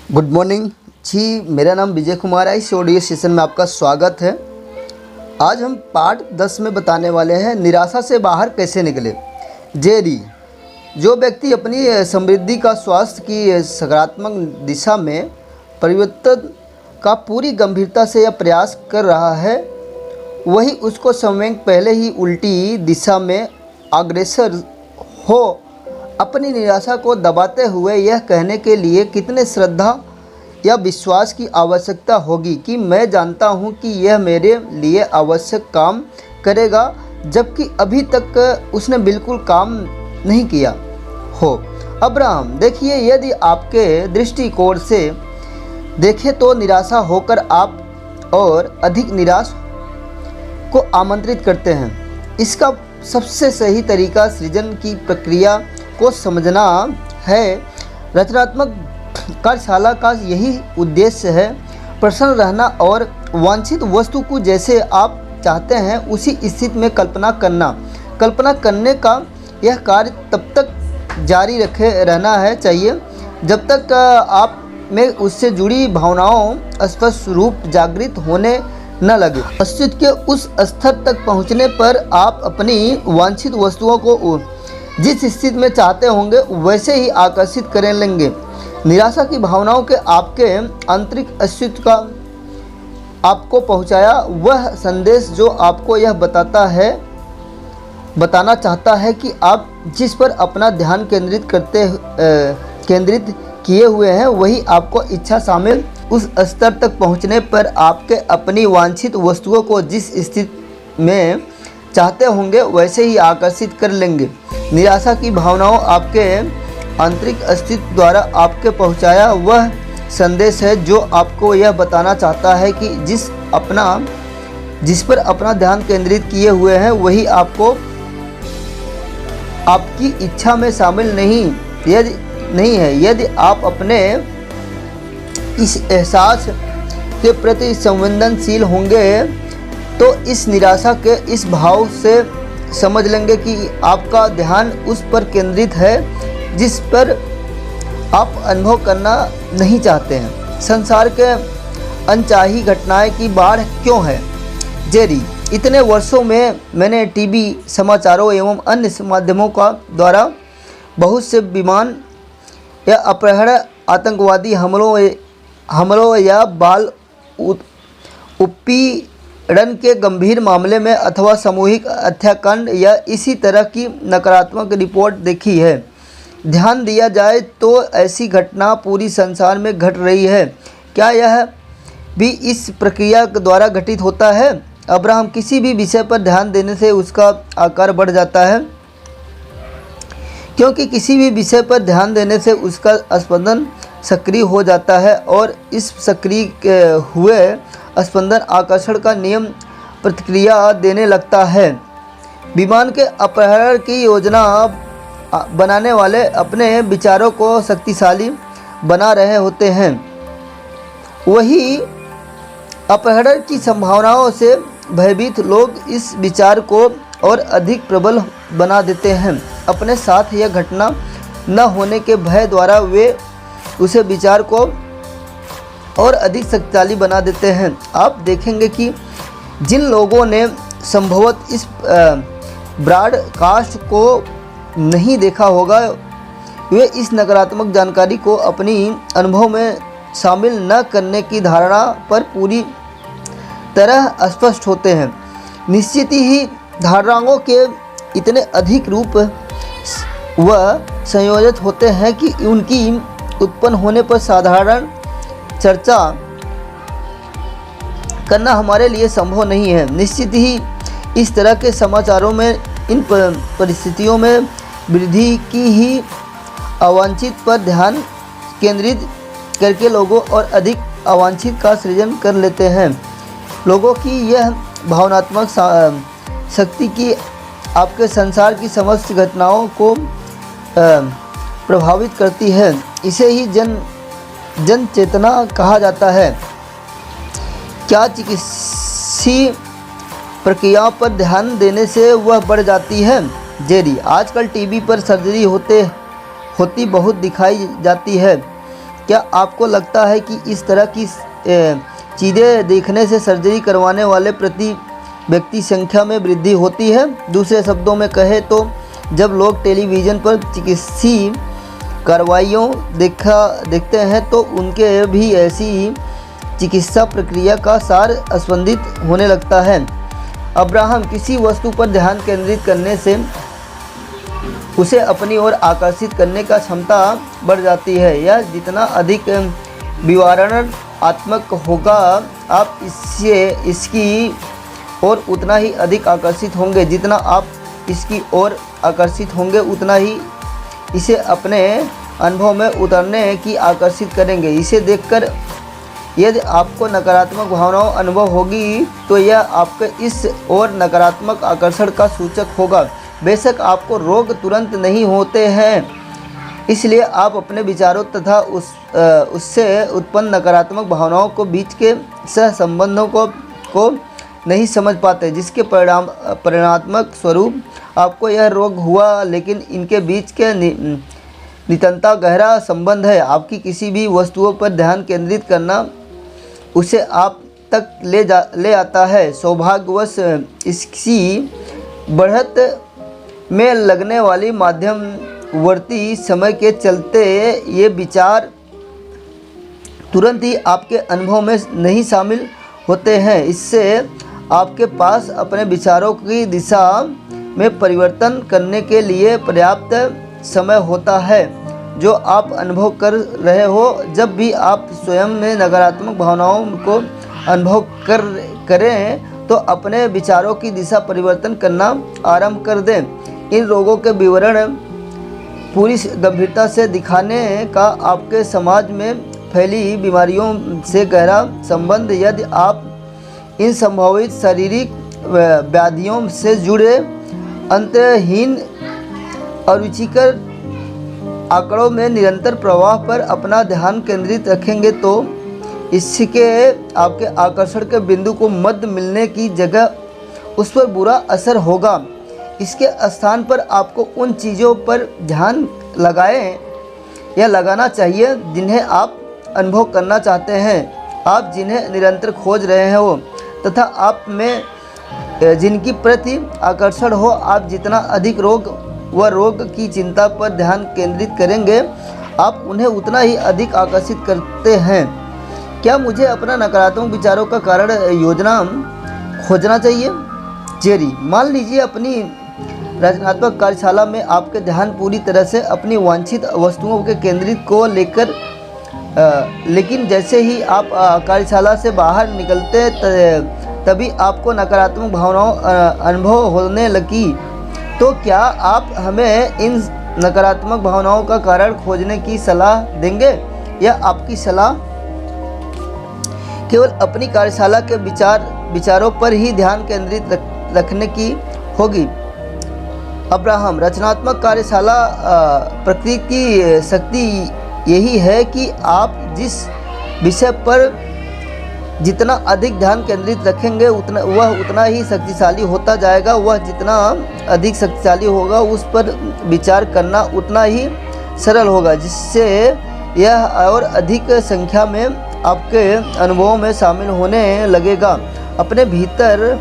Good morning जी। मेरा नाम विजय कुमार है। इस ऑडियो सेशन में आपका स्वागत है। आज हम पार्ट 10 में बताने वाले हैं निराशा से बाहर कैसे निकले। जेरी, जो व्यक्ति अपनी समृद्धि का स्वास्थ्य की सकारात्मक दिशा में परिवर्तन का पूरी गंभीरता से यह प्रयास कर रहा है, वही उसको समय पहले ही उल्टी दिशा में अग्रसर हो। अपनी निराशा को दबाते हुए यह कहने के लिए कितने श्रद्धा या विश्वास की आवश्यकता होगी कि मैं जानता हूं कि यह मेरे लिए आवश्यक काम करेगा, जबकि अभी तक उसने बिल्कुल काम नहीं किया हो। अब्राहम, देखिए, यदि आपके दृष्टिकोण से देखें तो निराशा होकर आप और अधिक निराश को आमंत्रित करते हैं। इसका सबसे सही तरीका सृजन की प्रक्रिया को समझना है। रचनात्मक कार्यशाला का यही उद्देश्य है, प्रसन्न रहना और वांछित वस्तु को जैसे आप चाहते हैं उसी स्थिति में कल्पना करना। कल्पना करने का यह कार्य तब तक जारी रहना है चाहिए जब तक आप में उससे जुड़ी भावनाओं स्पष्ट रूप जागृत होने न लगे। अस्तित्व के उस स्तर तक पहुंचने पर आप अपनी वांछित वस्तुओं को जिस स्थिति में चाहते होंगे वैसे ही आकर्षित कर लेंगे। निराशा की भावनाओं के आपके आंतरिक अस्तित्व का आपको पहुंचाया वह संदेश जो आपको यह बताना चाहता है कि आप जिस पर अपना ध्यान केंद्रित किए हुए हैं वही आपको इच्छा शामिल उस स्तर तक पहुंचने पर आपके अपनी वांछित वस्तुओं को जिस स्थिति में चाहते होंगे वैसे ही आकर्षित कर लेंगे। निराशा की भावनाओं आपके आंतरिक अस्तित्व द्वारा आपके पहुंचाया वह संदेश है जो आपको यह बताना चाहता है कि जिस पर अपना ध्यान केंद्रित किए हुए हैं वही आपको आपकी इच्छा में शामिल नहीं है। यदि आप अपने इस एहसास के प्रति संवेदनशील होंगे तो इस निराशा के इस भाव से समझ लेंगे कि आपका ध्यान उस पर केंद्रित है जिस पर आप अनुभव करना नहीं चाहते हैं। संसार के अनचाही घटनाएं की बाढ़ क्यों है? जेरी, इतने वर्षों में मैंने टीवी, समाचारों एवं अन्य माध्यमों का द्वारा बहुत से विमान या अपहरण, आतंकवादी हमलों या बाल उत्पीड़न के गंभीर मामले में अथवा सामूहिक हत्याकांड या इसी तरह की नकारात्मक रिपोर्ट देखी है। ध्यान दिया जाए तो ऐसी घटना पूरी संसार में घट रही है। क्या यह भी इस प्रक्रिया द्वारा घटित होता है? अब्राहम, किसी भी विषय पर ध्यान देने से उसका आकार बढ़ जाता है, क्योंकि किसी भी विषय पर ध्यान देने से उसका स्पंदन सक्रिय हो जाता है और इस सक्रिय हुए स्पंदन आकर्षण का नियम प्रतिक्रिया देने लगता है। विमान के अपहरण की योजना बनाने वाले अपने विचारों को शक्तिशाली बना रहे होते हैं, वही अपहरण की संभावनाओं से भयभीत लोग इस विचार को और अधिक प्रबल बना देते हैं। अपने साथ यह घटना न होने के भय द्वारा वे उसे विचार को और अधिक शक्तिशाली बना देते हैं। आप देखेंगे कि जिन लोगों ने संभवतः इस ब्रॉडकास्ट को नहीं देखा होगा वे इस नकारात्मक जानकारी को अपनी अनुभव में शामिल न करने की धारणा पर पूरी तरह स्पष्ट होते हैं। निश्चित ही धारणाओं के इतने अधिक रूप व संयोजित होते हैं कि उनकी उत्पन्न होने पर साधारण चर्चा करना हमारे लिए संभव नहीं है। निश्चित ही इस तरह के समाचारों में इन परिस्थितियों में वृद्धि की ही अवांछित पर ध्यान केंद्रित करके लोगों और अधिक अवांछित का सृजन कर लेते हैं। लोगों की यह भावनात्मक शक्ति की आपके संसार की समस्त घटनाओं को प्रभावित करती है। इसे ही जन चेतना कहा जाता है। क्या चिकित्सीय प्रक्रियाओं पर ध्यान देने से वह बढ़ जाती है? जेरी, आजकल टीवी पर सर्जरी होती बहुत दिखाई जाती है। क्या आपको लगता है कि इस तरह की चीज़ें देखने से सर्जरी करवाने वाले प्रति व्यक्ति संख्या में वृद्धि होती है? दूसरे शब्दों में कहें तो जब लोग टेलीविज़न पर चिकित्सीय कार्रवाइयों देखते हैं तो उनके भी ऐसी चिकित्सा प्रक्रिया का सार स्पंदित होने लगता है। अब्राहम, किसी वस्तु पर ध्यान केंद्रित करने से उसे अपनी ओर आकर्षित करने का क्षमता बढ़ जाती है। यह जितना अधिक विवरणात्मक होगा आप इसकी ओर उतना ही अधिक आकर्षित होंगे। जितना आप इसकी ओर आकर्षित होंगे उतना ही इसे अपने अनुभव में उतरने की आकर्षित करेंगे। इसे देखकर यदि आपको नकारात्मक भावनाओं अनुभव होगी तो यह आपके इस ओर नकारात्मक आकर्षण का सूचक होगा। बेशक आपको रोग तुरंत नहीं होते हैं, इसलिए आप अपने विचारों तथा उससे उत्पन्न नकारात्मक भावनाओं को बीच के सहसंबंधों को नहीं समझ पाते, जिसके परिणात्मक स्वरूप आपको यह रोग हुआ। लेकिन इनके बीच के नितांत गहरा संबंध है। आपकी किसी भी वस्तुओं पर ध्यान केंद्रित करना उसे आप तक ले आता है। सौभाग्यवश इसकी बढ़त में लगने वाली मध्यवर्ती समय के चलते ये विचार तुरंत ही आपके अनुभव में नहीं शामिल होते हैं। इससे आपके पास अपने विचारों की दिशा में परिवर्तन करने के लिए पर्याप्त समय होता है, जो आप अनुभव कर रहे हो। जब भी आप स्वयं में नकारात्मक भावनाओं को अनुभव करें तो अपने विचारों की दिशा परिवर्तन करना आरंभ कर दें। इन रोगों के विवरण पूरी गंभीरता से दिखाने का आपके समाज में फैली बीमारियों से गहरा संबंध, यदि आप इन संभावित शारीरिक व्याधियों से जुड़े अंतहीन अरुचिकर आंकड़ों में निरंतर प्रवाह पर अपना ध्यान केंद्रित रखेंगे तो इसके आपके आकर्षण के बिंदु को मध्य मिलने की जगह उस पर बुरा असर होगा। इसके स्थान पर आपको उन चीज़ों पर ध्यान लगाना चाहिए जिन्हें आप अनुभव करना चाहते हैं, आप जिन्हें निरंतर खोज रहे हो तथा आप में जिनकी प्रति आकर्षण हो। आप जितना अधिक रोग की चिंता पर ध्यान केंद्रित करेंगे आप उन्हें उतना ही अधिक आकर्षित करते हैं। क्या मुझे अपना नकारात्मक विचारों का कारण खोजना चाहिए? जेरी, मान लीजिए अपनी रचनात्मक कार्यशाला में आपके ध्यान पूरी तरह से अपनी वांछित वस्तुओं के केंद्रित को लेकर लेकिन जैसे ही आप कार्यशाला से बाहर निकलते तभी आपको नकारात्मक भावनाओं अनुभव होने लगी, तो क्या आप हमें इन नकारात्मक भावनाओं का कारण खोजने की सलाह देंगे या आपकी सलाह केवल अपनी कार्यशाला के विचारों पर ही ध्यान केंद्रित रखने की होगी? अब्राहम, रचनात्मक कार्यशाला प्रकृति की शक्ति यही है कि आप जिस विषय पर जितना अधिक ध्यान केंद्रित रखेंगे वह उतना ही शक्तिशाली होता जाएगा। वह जितना अधिक शक्तिशाली होगा उस पर विचार करना उतना ही सरल होगा, जिससे यह और अधिक संख्या में आपके अनुभवों में शामिल होने लगेगा। अपने भीतर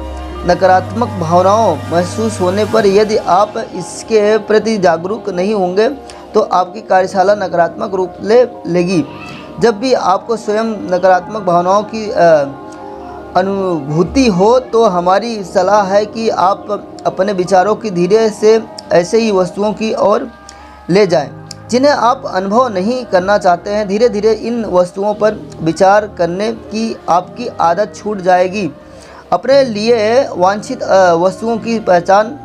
नकारात्मक भावनाओं महसूस होने पर यदि आप इसके प्रति जागरूक नहीं होंगे तो आपकी कार्यशाला नकारात्मक रूप ले लेगी। जब भी आपको स्वयं नकारात्मक भावनाओं की अनुभूति हो तो हमारी सलाह है कि आप अपने विचारों की धीरे से ऐसे ही वस्तुओं की ओर ले जाएं जिन्हें आप अनुभव नहीं करना चाहते हैं। धीरे धीरे इन वस्तुओं पर विचार करने की आपकी आदत छूट जाएगी। अपने लिए वांछित वस्तुओं की पहचान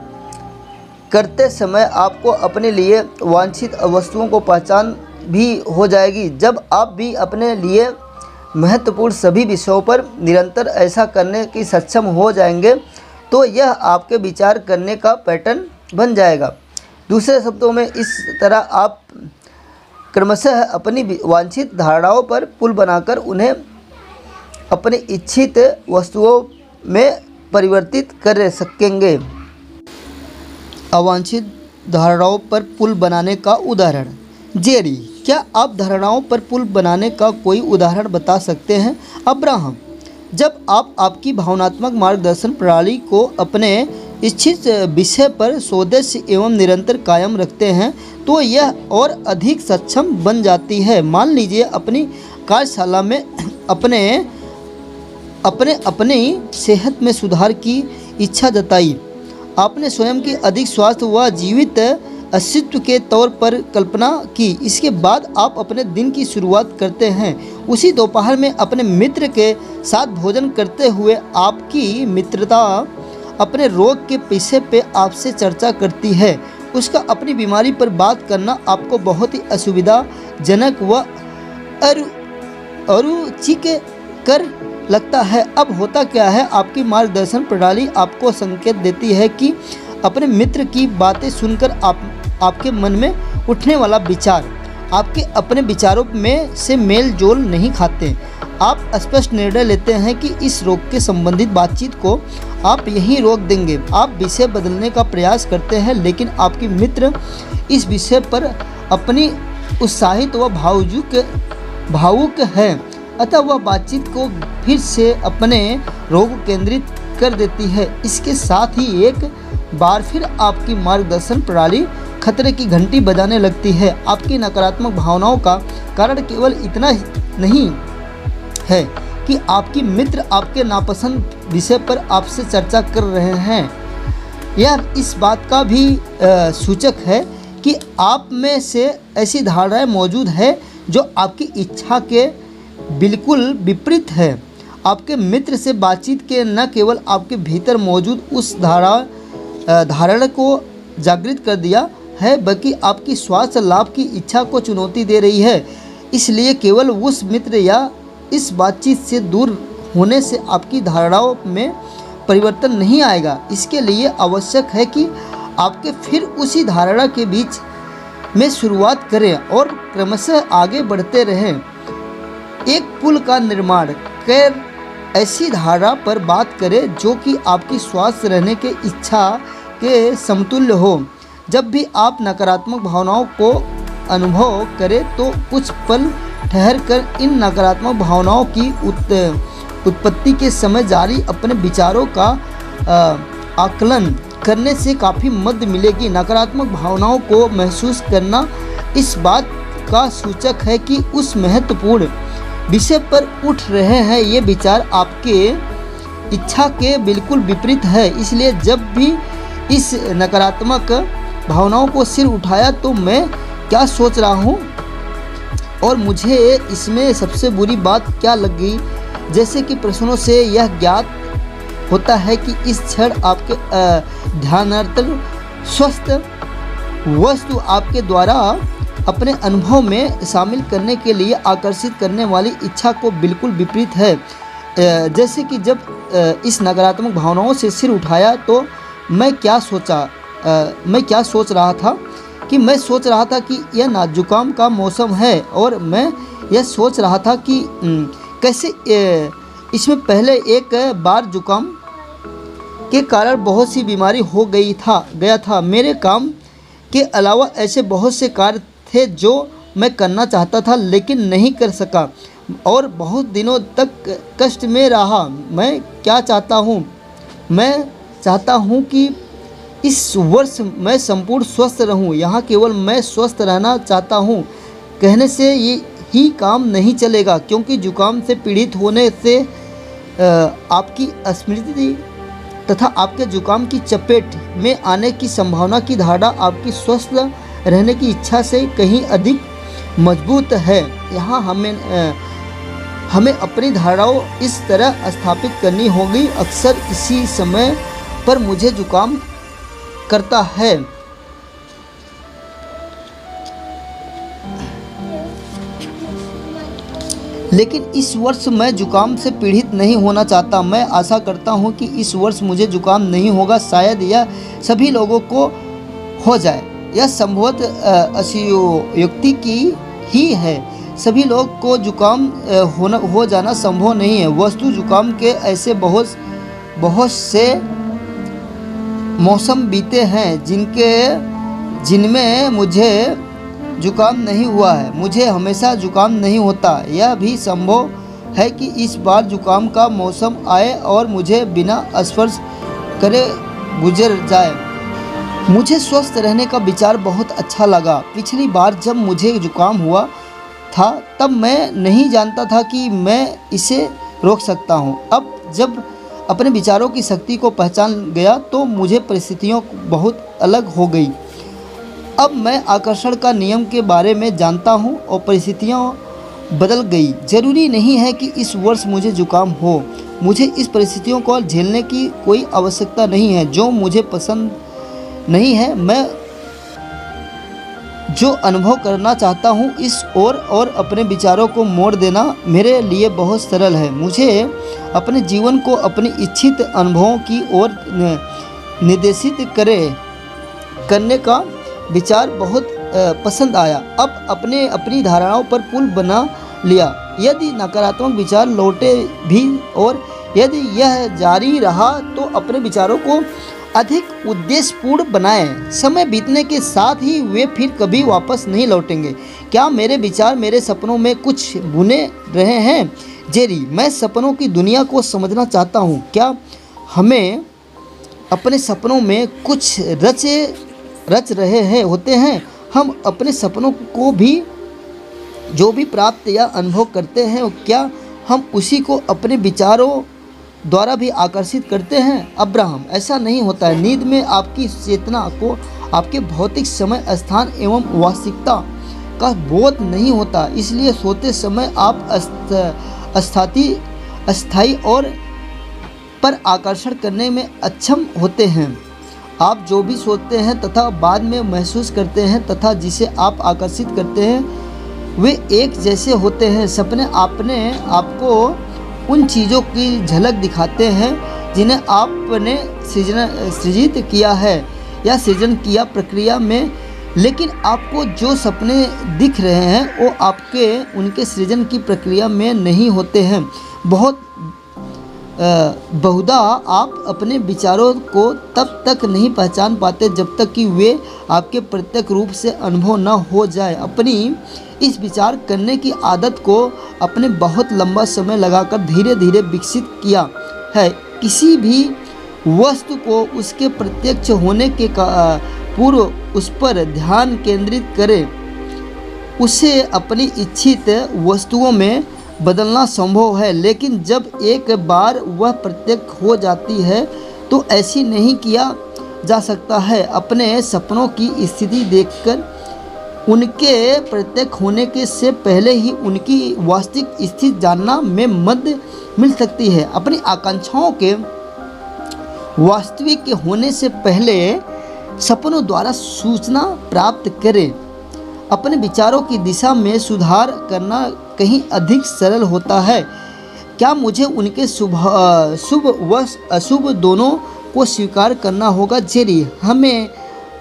करते समय आपको अपने लिए वांछित वस्तुओं को पहचान भी हो जाएगी। जब आप भी अपने लिए महत्वपूर्ण सभी विषयों पर निरंतर ऐसा करने की सक्षम हो जाएंगे तो यह आपके विचार करने का पैटर्न बन जाएगा। दूसरे शब्दों में इस तरह आप क्रमशः अपनी वांछित धारणाओं पर पुल बनाकर उन्हें अपनी इच्छित वस्तुओं में परिवर्तित कर सकेंगे। अवांछित धारणाओं पर पुल बनाने का उदाहरण। जेरी, क्या आप धारणाओं पर पुल बनाने का कोई उदाहरण बता सकते हैं? अब्राहम, जब आप आपकी भावनात्मक मार्गदर्शन प्रणाली को अपने इच्छित विषय पर स्वदेशी एवं निरंतर कायम रखते हैं तो यह और अधिक सक्षम बन जाती है। मान लीजिए अपनी कार्यशाला में अपनी सेहत में सुधार की इच्छा जताई। आपने स्वयं की अधिक स्वास्थ्य व जीवित अस्तित्व के तौर पर कल्पना की। इसके बाद आप अपने दिन की शुरुआत करते हैं। उसी दोपहर में अपने मित्र के साथ भोजन करते हुए आपकी मित्रता अपने रोग के विषय पे आपसे चर्चा करती है। उसका अपनी बीमारी पर बात करना आपको बहुत ही असुविधाजनक व अरुचिकर लगता है। अब होता क्या है, आपकी मार्गदर्शन प्रणाली आपको संकेत देती है कि अपने मित्र की बातें सुनकर आपके मन में उठने वाला विचार आपके अपने विचारों में से मेल जोल नहीं खाते। आप स्पष्ट निर्णय लेते हैं कि इस रोग के संबंधित बातचीत को आप यहीं रोक देंगे। आप विषय बदलने का प्रयास करते हैं, लेकिन आपकी मित्र इस विषय पर अपनी उत्साहित व भावुक है, अतः वह बातचीत को फिर से अपने रोग केंद्रित कर देती है। इसके साथ ही एक बार फिर आपकी मार्गदर्शन प्रणाली खतरे की घंटी बजाने लगती है। आपकी नकारात्मक भावनाओं का कारण केवल इतना नहीं है कि आपकी मित्र आपके नापसंद विषय पर आपसे चर्चा कर रहे हैं, यह इस बात का भी सूचक है कि आप में से ऐसी धारणाएं मौजूद है जो आपकी इच्छा के बिल्कुल विपरीत है। आपके मित्र से बातचीत के न केवल आपके भीतर मौजूद उस धारणा को जागृत कर दिया है, बल्कि आपकी स्वास्थ्य लाभ की इच्छा को चुनौती दे रही है। इसलिए केवल उस मित्र या इस बातचीत से दूर होने से आपकी धारणाओं में परिवर्तन नहीं आएगा। इसके लिए आवश्यक है कि आपके फिर उसी धारणा के बीच में शुरुआत करें और क्रमशः आगे बढ़ते रहें। एक पुल का निर्माण कर ऐसी धारणा पर बात करें जो कि आपकी स्वास्थ्य रहने के इच्छा के समतुल्य हो। जब भी आप नकारात्मक भावनाओं को अनुभव करें तो कुछ पल ठहर कर इन नकारात्मक भावनाओं की उत्पत्ति के समय जारी अपने विचारों का आकलन करने से काफ़ी मदद मिलेगी। नकारात्मक भावनाओं को महसूस करना इस बात का सूचक है कि उस महत्वपूर्ण विषय पर उठ रहे हैं ये विचार आपके इच्छा के बिल्कुल विपरीत है। इसलिए जब भी इस नकारात्मक भावनाओं को सिर उठाया तो मैं क्या सोच रहा हूँ और मुझे इसमें सबसे बुरी बात क्या लगी, जैसे कि प्रश्नों से यह ज्ञात होता है कि इस क्षण आपके ध्यानार्थ स्वस्थ वस्तु आपके द्वारा अपने अनुभव में शामिल करने के लिए आकर्षित करने वाली इच्छा को बिल्कुल विपरीत है। जैसे कि जब इस नकारात्मक भावनाओं से सिर उठाया तो मैं क्या सोच रहा था कि मैं सोच रहा था कि यह जुकाम का मौसम है और मैं यह सोच रहा था कि कैसे इसमें पहले एक बार जुकाम के कारण बहुत सी बीमारी हो गया था। मेरे काम के अलावा ऐसे बहुत से कार्य थे जो मैं करना चाहता था लेकिन नहीं कर सका और बहुत दिनों तक कष्ट में रहा। मैं क्या चाहता हूँ? मैं चाहता हूँ कि इस वर्ष मैं संपूर्ण स्वस्थ रहूँ। यहाँ केवल मैं स्वस्थ रहना चाहता हूँ कहने से ये ही काम नहीं चलेगा, क्योंकि जुकाम से पीड़ित होने से आपकी स्मृति तथा आपके जुकाम की चपेट में आने की संभावना की धारणा आपकी स्वस्थ रहने की इच्छा से कहीं अधिक मजबूत है। यहाँ हमें अपनी धारणाओं इस तरह स्थापित करनी होगी। अक्सर इसी समय पर मुझे जुकाम करता है, लेकिन इस वर्ष मैं जुकाम से पीड़ित नहीं होना चाहता। मैं आशा करता हूँ कि इस वर्ष मुझे जुकाम नहीं होगा। शायद यह सभी लोगों को हो जाए। यह संभवतः अतिशयोक्ति की ही है। सभी लोग को जुकाम हो जाना संभव नहीं है। वस्तु जुकाम के ऐसे बहुत से मौसम बीते हैं जिनमें मुझे जुकाम नहीं हुआ है। मुझे हमेशा जुकाम नहीं होता। यह भी संभव है कि इस बार जुकाम का मौसम आए और मुझे बिना स्पर्श करे गुजर जाए। मुझे स्वस्थ रहने का विचार बहुत अच्छा लगा। पिछली बार जब मुझे जुकाम हुआ था तब मैं नहीं जानता था कि मैं इसे रोक सकता हूँ। अब जब अपने विचारों की शक्ति को पहचान गया तो मुझे परिस्थितियों बहुत अलग हो गई। अब मैं आकर्षण का नियम के बारे में जानता हूँ और परिस्थितियाँ बदल गई। जरूरी नहीं है कि इस वर्ष मुझे जुकाम हो। मुझे इस परिस्थितियों को झेलने की कोई आवश्यकता नहीं है जो मुझे पसंद नहीं है। मैं जो अनुभव करना चाहता हूँ इस ओर और अपने विचारों को मोड़ देना मेरे लिए बहुत सरल है। मुझे अपने जीवन को अपनी इच्छित अनुभवों की ओर निर्देशित करने का विचार बहुत पसंद आया। अब अपनी धारणाओं पर पुल बना लिया। यदि नकारात्मक विचार लौटे भी और यदि यह जारी रहा तो अपने विचारों को अधिक उद्देश्यपूर्ण बनाएं। समय बीतने के साथ ही वे फिर कभी वापस नहीं लौटेंगे। क्या मेरे विचार मेरे सपनों में कुछ बुने रहे हैं? जेरी, मैं सपनों की दुनिया को समझना चाहता हूँ। क्या हमें अपने सपनों में कुछ रच रहे होते हैं? हम अपने सपनों को भी जो भी प्राप्त या अनुभव करते हैं क्या हम उसी को अपने विचारों द्वारा भी आकर्षित करते हैं? अब्राहम, ऐसा नहीं होता है। नींद में आपकी चेतना को आपके भौतिक समय, स्थान एवं वास्तविकता का बोध नहीं होता। इसलिए सोते समय आप अस्थायी और पर आकर्षण करने में अक्षम होते हैं। आप जो भी सोचते हैं तथा बाद में महसूस करते हैं तथा जिसे आप आकर्षित करते हैं वे एक जैसे होते हैं। सपने अपने आपको उन चीज़ों की झलक दिखाते हैं जिन्हें आपने सृजित किया है या सृजन किया प्रक्रिया में, लेकिन आपको जो सपने दिख रहे हैं वो आपके उनके सृजन की प्रक्रिया में नहीं होते हैं। बहुधा आप अपने विचारों को तब तक नहीं पहचान पाते जब तक कि वे आपके प्रत्यक्ष रूप से अनुभव न हो जाए। अपनी इस विचार करने की आदत को अपने बहुत लंबा समय लगाकर धीरे धीरे विकसित किया है। किसी भी वस्तु को उसके प्रत्यक्ष होने के पूर्व उस पर ध्यान केंद्रित करें। उसे अपनी इच्छित वस्तुओं में बदलना संभव है, लेकिन जब एक बार वह प्रत्यक्ष हो जाती है तो ऐसी नहीं किया जा सकता है। अपने सपनों की स्थिति देखकर उनके प्रत्यक्ष होने के से पहले ही उनकी वास्तविक स्थिति जानना में मदद मिल सकती है। अपनी आकांक्षाओं के वास्तविक होने से पहले सपनों द्वारा सूचना प्राप्त करें। अपने विचारों की दिशा में सुधार करना कहीं अधिक सरल होता है। क्या मुझे उनके शुभ व अशुभ दोनों को स्वीकार करना होगा? जेरी,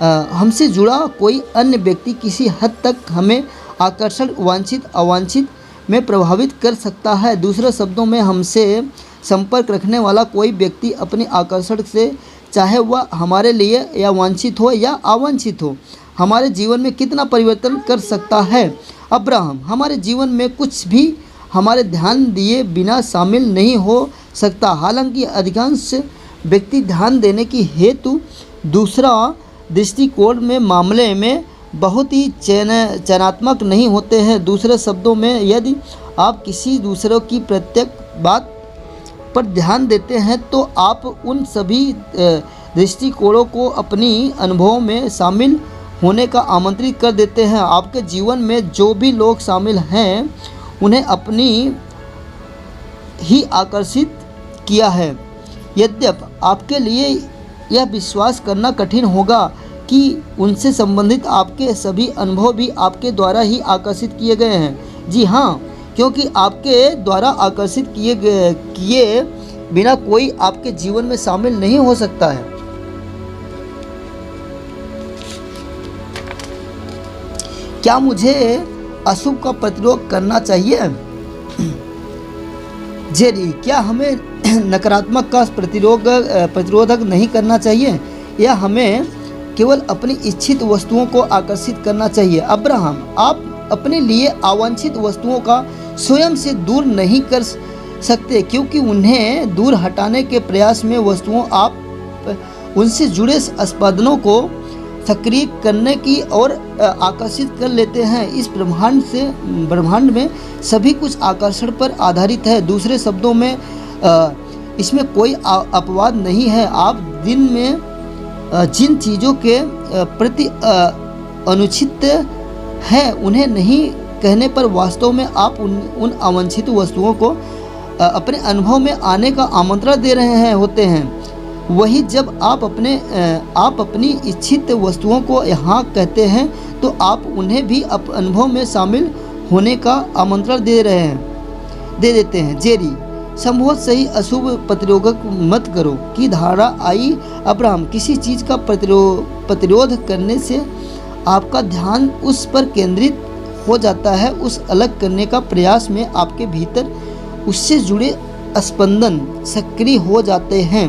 हमसे जुड़ा कोई अन्य व्यक्ति किसी हद तक हमें आकर्षण वांछित अवांछित में प्रभावित कर सकता है। दूसरे शब्दों में, हमसे संपर्क रखने वाला कोई व्यक्ति अपनी आकर्षण से, चाहे वह हमारे लिए या वांछित हो या अवांछित हो, हमारे जीवन में कितना परिवर्तन कर सकता है। अब्राहम, हमारे जीवन में कुछ भी हमारे ध्यान दिए बिना शामिल नहीं हो सकता। हालांकि अधिकांश व्यक्ति ध्यान देने की हेतु दूसरा दृष्टिकोण में मामले में बहुत ही चयनात्मक नहीं होते हैं। दूसरे शब्दों में, यदि आप किसी दूसरों की प्रत्येक बात पर ध्यान देते हैं तो आप उन सभी दृष्टिकोणों को अपनी अनुभवों में शामिल होने का आमंत्रित कर देते हैं। आपके जीवन में जो भी लोग शामिल हैं उन्हें अपनी ही आकर्षित किया है। यद्यपि आपके लिए यह विश्वास करना कठिन होगा कि उनसे संबंधित आपके सभी अनुभव भी आपके द्वारा ही आकर्षित किए गए हैं। जी हाँ, क्योंकि आपके द्वारा आकर्षित किए बिना कोई आपके जीवन में शामिल नहीं हो सकता है। क्या मुझे अशुभ का प्रतिरोध करना चाहिए? जेरी, क्या हमें नकारात्मक का प्रतिरोधक नहीं करना चाहिए या हमें केवल अपनी इच्छित वस्तुओं को आकर्षित करना चाहिए। अब्राहम, आप अपने लिए अवांछित वस्तुओं का स्वयं से दूर नहीं कर सकते, क्योंकि उन्हें दूर हटाने के प्रयास में वस्तुओं आप उनसे जुड़े स्पंदनों को सक्रिय करने की और आकर्षित कर लेते हैं। इस ब्रह्मांड में सभी कुछ आकर्षण पर आधारित है। दूसरे शब्दों में इसमें कोई अपवाद नहीं है। आप दिन में जिन चीज़ों के प्रति अनुचित है उन्हें नहीं कहने पर वास्तव में आप उन अवांछित वस्तुओं को अपने अनुभव में आने का आमंत्रण दे रहे होते हैं। वही जब आप अपनी इच्छित वस्तुओं को यहाँ कहते हैं तो आप उन्हें भी अनुभव में शामिल होने का आमंत्रण दे देते हैं। जेरी, संभवत सही अशुभ प्रतिरोधक मत करो की धारा आई। अब्राहम, किसी चीज़ का प्रतिरोध करने से आपका ध्यान उस पर केंद्रित हो जाता है। उस अलग करने का प्रयास में आपके भीतर उससे जुड़े स्पंदन सक्रिय हो जाते हैं,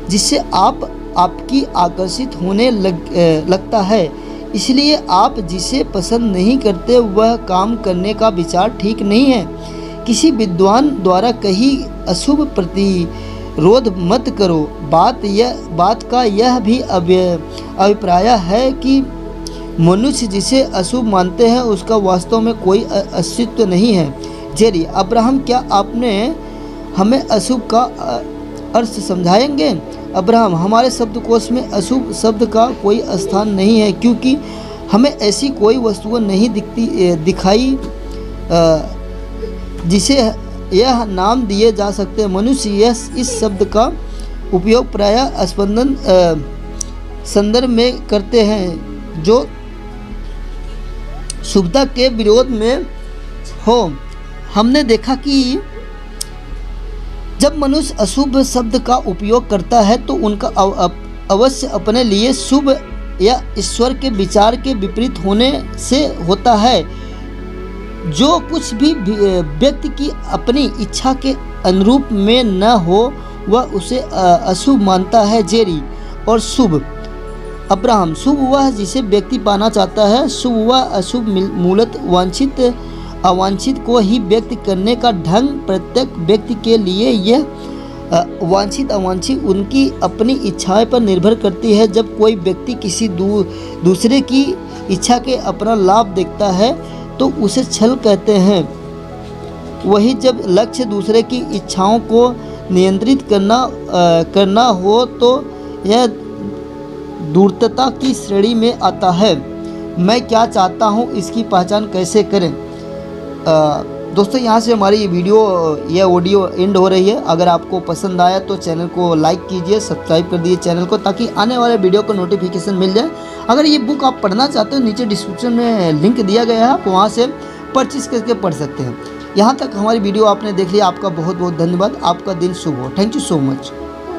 जिससे आपकी आकर्षित होने लगता है। इसलिए आप जिसे पसंद नहीं करते वह काम करने का विचार ठीक नहीं है। किसी विद्वान द्वारा कही अशुभ प्रतिरोध मत करो बात का यह भी अभिप्राय है कि मनुष्य जिसे अशुभ मानते हैं उसका वास्तव में कोई अस्तित्व नहीं है। जेरी, अब्राहम, क्या आपने हमें अशुभ का अर्थ समझाएंगे? अब्राहम, हमारे शब्दकोश में अशुभ शब्द का कोई स्थान नहीं है, क्योंकि हमें ऐसी कोई वस्तु नहीं दिखाई जिसे यह नाम दिए जा सकते। मनुष्य इस शब्द का उपयोग प्रायः स्पंदन संदर्भ में करते हैं जो शुभता के विरोध में हो। हमने देखा कि जब मनुष्य अशुभ शब्द का उपयोग करता है तो उनका अवश्य अपने लिए शुभ या ईश्वर के विचार के विपरीत होने से होता है। जो कुछ भी व्यक्ति की अपनी इच्छा के अनुरूप में न हो वह उसे अशुभ मानता है। जेरी, और शुभ? अब्राहम, शुभ वह जिसे व्यक्ति पाना चाहता है। शुभ वह अशुभ मूलतः अवांछित को ही व्यक्त करने का ढंग। प्रत्येक व्यक्ति के लिए यह अवांछित उनकी अपनी इच्छाएं पर निर्भर करती है। जब कोई व्यक्ति किसी दूसरे की इच्छा के अपना लाभ देखता है तो उसे छल कहते हैं। वही जब लक्ष्य दूसरे की इच्छाओं को नियंत्रित करना हो तो यह धूर्तता की श्रेणी में आता है। मैं क्या चाहता हूँ इसकी पहचान कैसे करें? दोस्तों, यहाँ से हमारी ये ऑडियो एंड हो रही है। अगर आपको पसंद आया तो चैनल को लाइक कीजिए, सब्सक्राइब कर दीजिए चैनल को, ताकि आने वाले वीडियो को नोटिफिकेशन मिल जाए। अगर ये बुक आप पढ़ना चाहते हो, नीचे डिस्क्रिप्शन में लिंक दिया गया है, आप वहाँ से परचेज करके पढ़ सकते हैं। यहाँ तक हमारी वीडियो आपने देख लिया, आपका बहुत बहुत धन्यवाद। आपका दिन शुभ हो। Thank you so much.